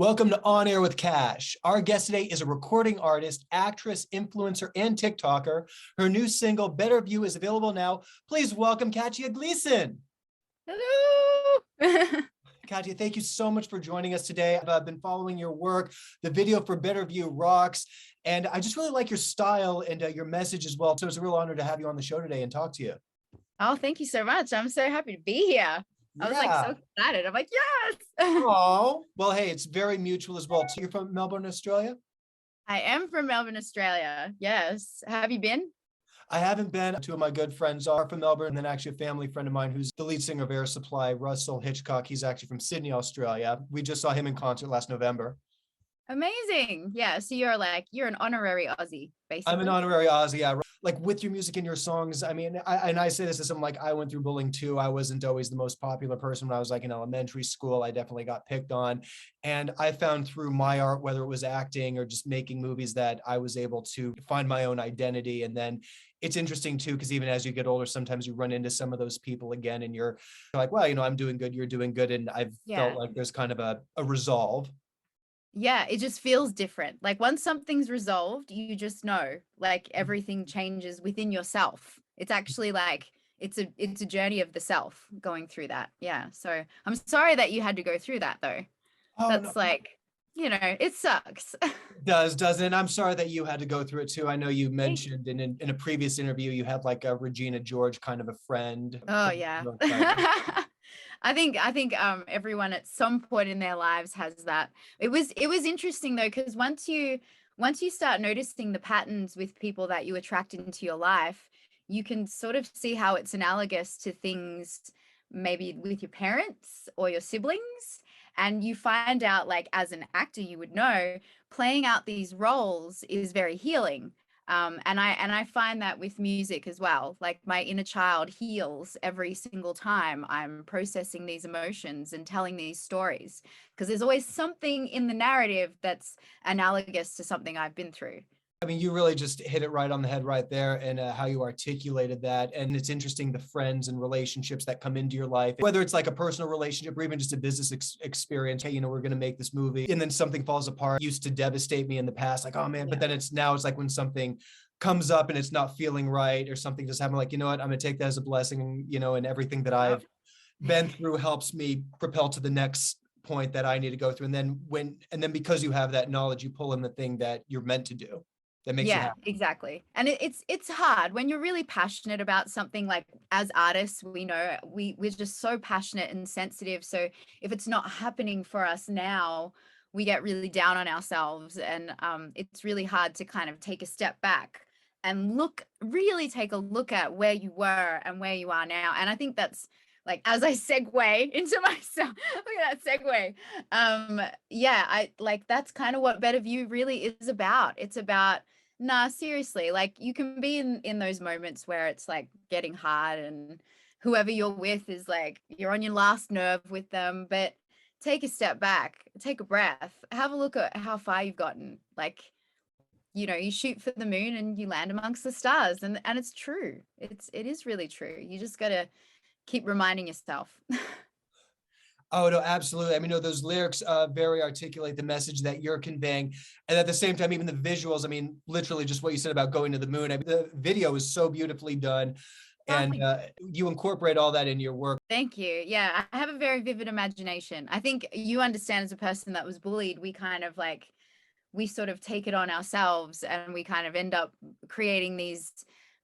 Welcome to On Air with Kash. Our guest today is a recording artist, actress, influencer, and TikToker. Her new single, Better View, is available now. Please welcome Katja Glieson. Hello. Katja, thank you so much for joining us today. I've been following your work. The video for Better View rocks. And I just really like your style and your message as well. So it's a real honor to have you on the show today and talk to you. Oh, thank you so much. I'm so happy to be here. I was like so excited. I'm like, yes. Oh, well, hey, it's very mutual as well. So you're from Melbourne, Australia? I am from Melbourne, Australia. Yes. Have you been? I haven't been. Two of my good friends are from Melbourne, and then actually a family friend of mine who's the lead singer of Air Supply, Russell Hitchcock. He's actually from Sydney, Australia. We just saw him in concert last November. Amazing. Yeah. So you're an honorary Aussie, basically. I'm an honorary Aussie, yeah. Like with your music and your songs, I mean, I say this as something like I went through bullying too. I wasn't always the most popular person when I was like in elementary school. I definitely got picked on. And I found through my art, whether it was acting or just making movies, that I was able to find my own identity. And then it's interesting too, because even as you get older, sometimes you run into some of those people again and you're like, well, I'm doing good, you're doing good. And I've felt like there's kind of a resolve. Yeah, it just feels different. Like once something's resolved, you just know, like everything changes within yourself. It's actually like it's a journey of the self going through that. Yeah. So I'm sorry that you had to go through that though. Oh, That's no. like, it sucks. Doesn't it? I'm sorry that you had to go through it too. I know you mentioned in a previous interview you had like a Regina George kind of a friend. Oh yeah. I think everyone at some point in their lives has that. It was interesting though, because once you start noticing the patterns with people that you attract into your life, you can sort of see how it's analogous to things maybe with your parents or your siblings. And you find out, like, as an actor, you would know playing out these roles is very healing. And I find that with music as well. Like my inner child heals every single time I'm processing these emotions and telling these stories, because there's always something in the narrative that's analogous to something I've been through. I mean, you really just hit it right on the head right there, and how you articulated that. And it's interesting, the friends and relationships that come into your life, whether it's like a personal relationship or even just a business experience. Hey, we're going to make this movie and then something falls apart. It used to devastate me in the past, like, oh man, but then it's like when something comes up and it's not feeling right or something just happened, like, you know what, I'm going to take that as a blessing, and everything that I've been through helps me propel to the next point that I need to go through. And then because you have that knowledge, you pull in the thing that you're meant to do. That makes you happy. Exactly. And it's hard when you're really passionate about something. Like as artists, we know we're just so passionate and sensitive. So if it's not happening for us now, we get really down on ourselves. And it's really hard to kind of take a step back and really take a look at where you were and where you are now. And I think that's, like, as I segue into myself, look at that segue. I like, that's kind of what Better View really is about. It's about, nah, seriously, like you can be in those moments where it's like getting hard and whoever you're with is like, you're on your last nerve with them, but take a step back, take a breath, have a look at how far you've gotten. Like, you shoot for the moon and you land amongst the stars, and it's true. It is really true. You just got to keep reminding yourself. Oh, no, absolutely. I mean, those lyrics very articulate the message that you're conveying. And at the same time, even the visuals, I mean, literally just what you said about going to the moon. I mean, the video is so beautifully done. And you incorporate all that in your work. Thank you. Yeah, I have a very vivid imagination. I think you understand, as a person that was bullied, we sort of take it on ourselves and we kind of end up creating these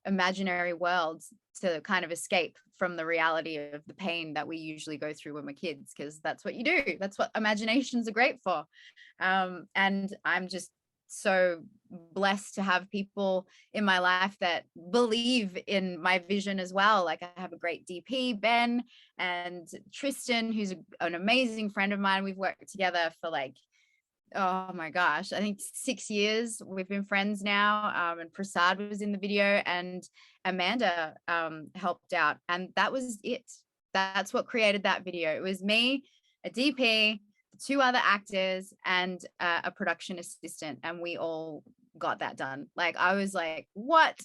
imaginary worlds to kind of escape from the reality of the pain that we usually go through when we're kids, because that's what you do. That's what imaginations are great for. And I'm just so blessed to have people in my life that believe in my vision as well. Like I have a great DP, Ben, and Tristan, who's an amazing friend of mine. We've worked together for like, oh my gosh, I think 6 years. We've been friends now. And Prasad was in the video, and Amanda helped out. And that was it. That's what created that video. It was me, a DP, two other actors, and a production assistant. And we all got that done. Like, I was like, what?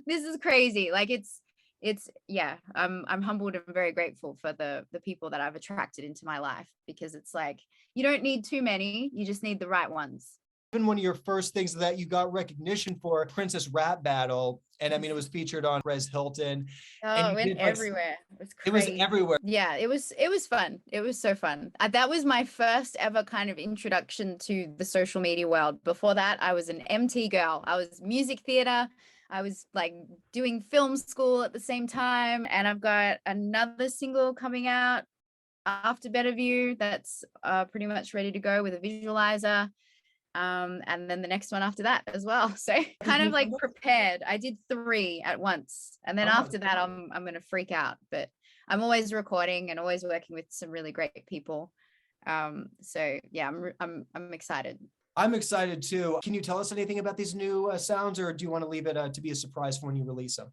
This is crazy. Like, I'm humbled and very grateful for the people that I've attracted into my life, because it's like you don't need too many, you just need the right ones. Even one of your first things that you got recognition for, Princess Rap Battle, and I mean it was featured on Perez Hilton, and Oh, it you went did like everywhere. It was it was crazy. everywhere. Yeah, it was fun. It was so fun. That was my first ever kind of introduction to the social media world. Before that, I was an MT girl. I was music theater. I was like doing film school at the same time, and I've got another single coming out after Better View that's pretty much ready to go with a visualizer. And then the next one after that as well. So kind of like prepared. I did 3 at once, and then Oh my after that, I'm gonna freak out. But I'm always recording and always working with some really great people. So yeah, I'm excited. I'm excited too. Can you tell us anything about these new sounds, or do you want to leave it to be a surprise for when you release them?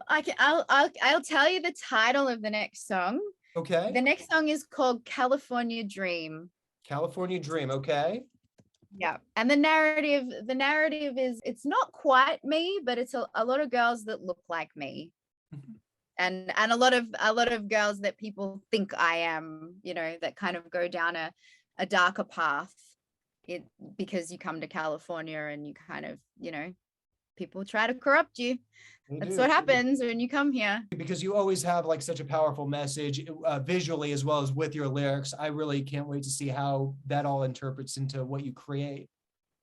I'll tell you the title of the next song. Okay. The next song is called California Dream. California Dream. Okay. Yeah. And the narrative is, it's not quite me, but it's a lot of girls that look like me. And a lot of girls that people think I am, that kind of go down a darker path. Because you come to California and you kind of, people try to corrupt you. That's what happens when you come here. Because you always have like such a powerful message visually as well as with your lyrics. I really can't wait to see how that all interprets into what you create.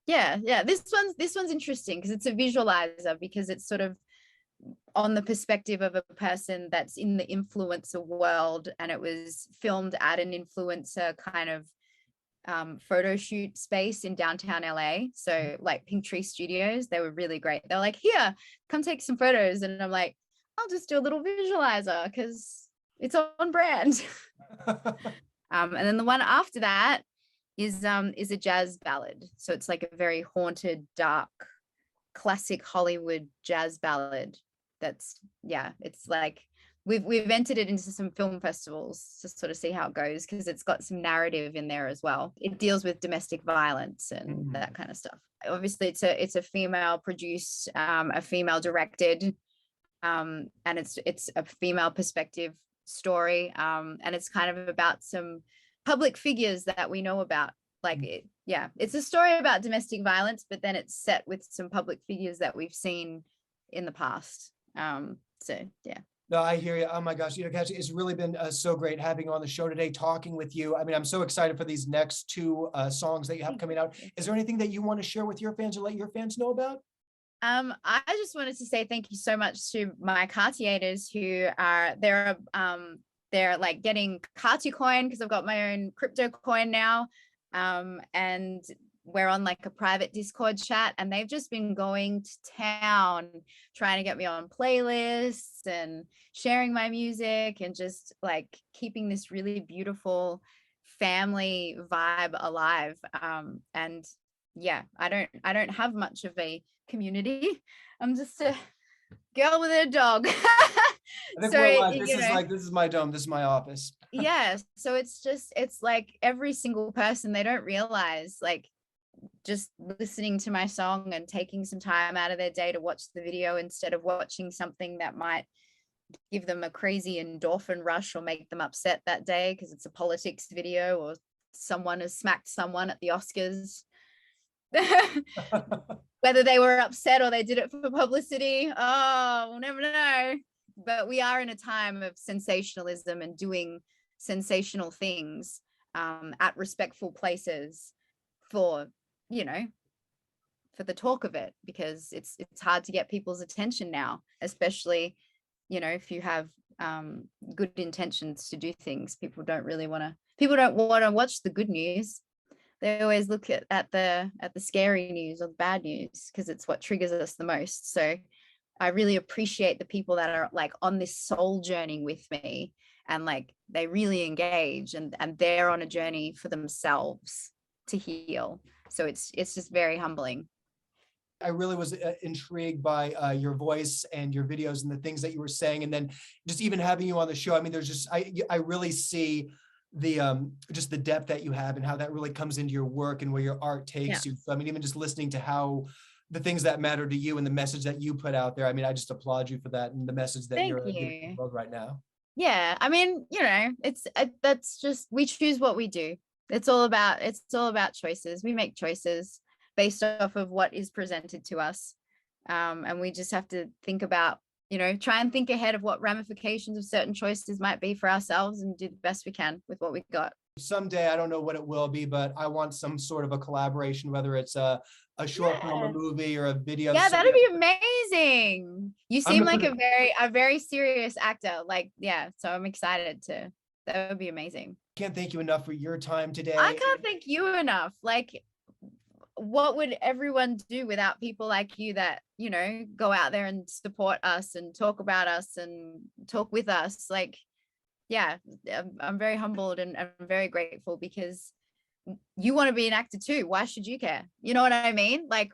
Yeah. This one's interesting because it's a visualizer, because it's sort of on the perspective of a person that's in the influencer world, and it was filmed at an influencer kind of photo shoot space in downtown LA. So like Pink Tree Studios, they were really great. They're like, here, come take some photos. And I'm like, I'll just do a little visualizer because it's on brand. And then the one after that is a jazz ballad. So it's like a very haunted, dark, classic Hollywood jazz ballad. It's like we've entered it into some film festivals to sort of see how it goes, because it's got some narrative in there as well. It deals with domestic violence and that kind of stuff. Obviously, it's a female produced, a female directed, and it's a female perspective story, and it's kind of about some public figures that we know about. It's a story about domestic violence, but then it's set with some public figures that we've seen in the past. No, I hear you. Oh my gosh, Katja, it's really been so great having you on the show today, talking with you. I mean, I'm so excited for these next 2 songs that you have coming out. Is there anything that you want to share with your fans or let your fans know about? I just wanted to say thank you so much to my Cartiators who they're like getting Cartier coin, because I've got my own crypto coin now. And we're on like a private Discord chat, and they've just been going to town trying to get me on playlists and sharing my music, and just like keeping this really beautiful family vibe alive. And yeah, I don't have much of a community. I'm just a girl with a dog. I think So we're like, this is my dome, this is my office. Yeah, so it's like every single person, they don't realize, like, just listening to my song and taking some time out of their day to watch the video instead of watching something that might give them a crazy endorphin rush or make them upset that day because it's a politics video or someone has smacked someone at the Oscars. Whether they were upset or they did it for publicity, we'll never know. But we are in a time of sensationalism and doing sensational things at respectful places for the talk of it, because it's hard to get people's attention now, especially if you have good intentions to do things. People don't want to watch the good news. They always look at the scary news or the bad news, because it's what triggers us the most. So I really appreciate the people that are like on this soul journey with me, and like they really engage, and they're on a journey for themselves to heal. So it's just very humbling. I really was intrigued by your voice and your videos and the things that you were saying, and then just even having you on the show. I mean, there's just I really see the just the depth that you have and how that really comes into your work and where your art takes you. So I mean, even just listening to how the things that matter to you and the message that you put out there. I mean, I just applaud you for that and the message that Thank you're giving the you. world right now. Yeah, I mean, it's that's just, we choose what we do. It's all about choices. We make choices based off of what is presented to us. And we just have to think about, try and think ahead of what ramifications of certain choices might be for ourselves and do the best we can with what we got. Someday, I don't know what it will be, but I want some sort of a collaboration, whether it's a short film, a Yeah. movie, or a video. Yeah, So that'd be amazing. You I'm seem gonna like put a very serious actor. Like, yeah, so I'm excited that would be amazing. can't thank you enough for your time I today. can't thank you enough. Like, what would everyone do without people like you that, go out there and support us and talk about us and talk with us? Like, yeah, I'm very humbled and I'm very grateful, because you want to be an actor too. Why should you care? You know what I mean? Like,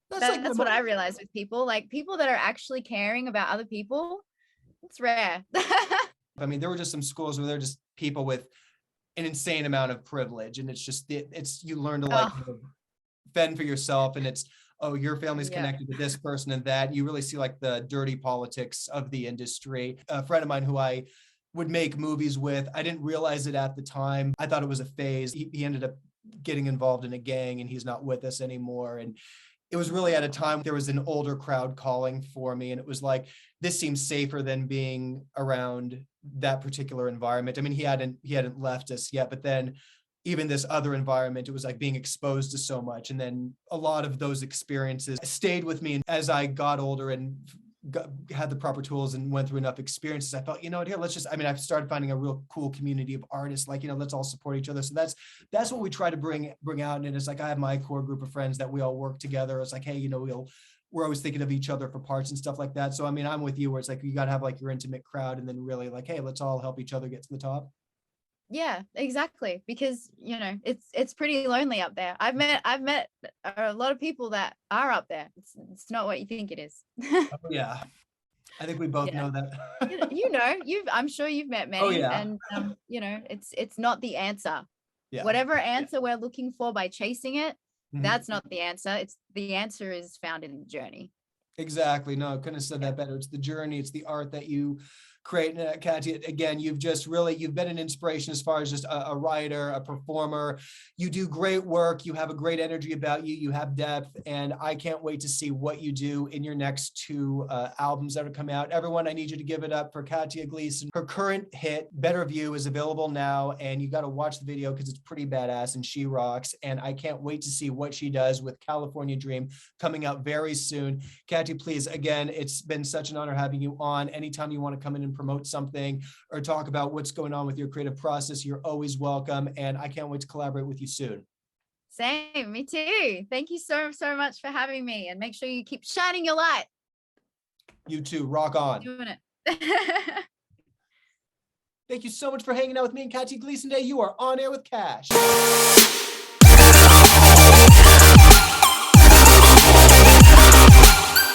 That's like that's what I realize with people, like people that are actually caring about other people. It's rare. I mean, there were just some schools where they're just people with an insane amount of privilege, and it's you learn to like Oh, fend for yourself, and it's, oh, your family's yeah. connected to this person and that. You really see like the dirty politics of the industry. A friend of mine who I would make movies with, I didn't realize it at the time. I thought it was a phase. He ended up getting involved in a gang, and he's not with us anymore. And it was really at a time there was an older crowd calling for me, and it was like, this seems safer than being around that particular environment. I mean, he hadn't left us yet, but then even this other environment, it was like being exposed to so much. And then a lot of those experiences stayed with me. And as I got older and had the proper tools and went through enough experiences, I felt, you know what, here, I've started finding a real cool community of artists, like, let's all support each other. So that's what we try to bring out. And it's like, I have my core group of friends that we all work together. It's like, hey, we're always thinking of each other for parts and stuff like that. So, I mean, I'm with you where it's like, you got to have like your intimate crowd, and then really like, hey, let's all help each other get to the top. Yeah, exactly. Because, it's pretty lonely up there. I've met a lot of people that are up there. It's not what you think it is. Oh, yeah. I think we both Yeah. know that. I'm sure you've met Oh, many, yeah. and it's not the answer. Yeah. Whatever answer we're looking for by chasing it, Mhm. that's not the answer. It's the answer is found in the journey. Exactly. No, I couldn't have said that better. It's the journey. It's the art that you create. And Katya, again, you've been an inspiration as far as just a writer, a performer. You do great work. You have a great energy about you. You have depth. And I can't wait to see what you do in your next two albums that are coming out. Everyone, I need you to give it up for Katja Glieson. Her current hit, Better View, is available now. And you got to watch the video because it's pretty badass and she rocks. And I can't wait to see what she does with California Dream coming out very soon. Katja, please, again, it's been such an honor having you on. Anytime you want to come in and promote something or talk about what's going on with your creative process, you're always welcome. And I can't wait to collaborate with you soon. Same, me too. Thank you so much for having me, and make sure you keep shining your light. You too. Rock on. Doing it. Thank you so much for hanging out with me and Katja Glieson today. You are on air with Kash.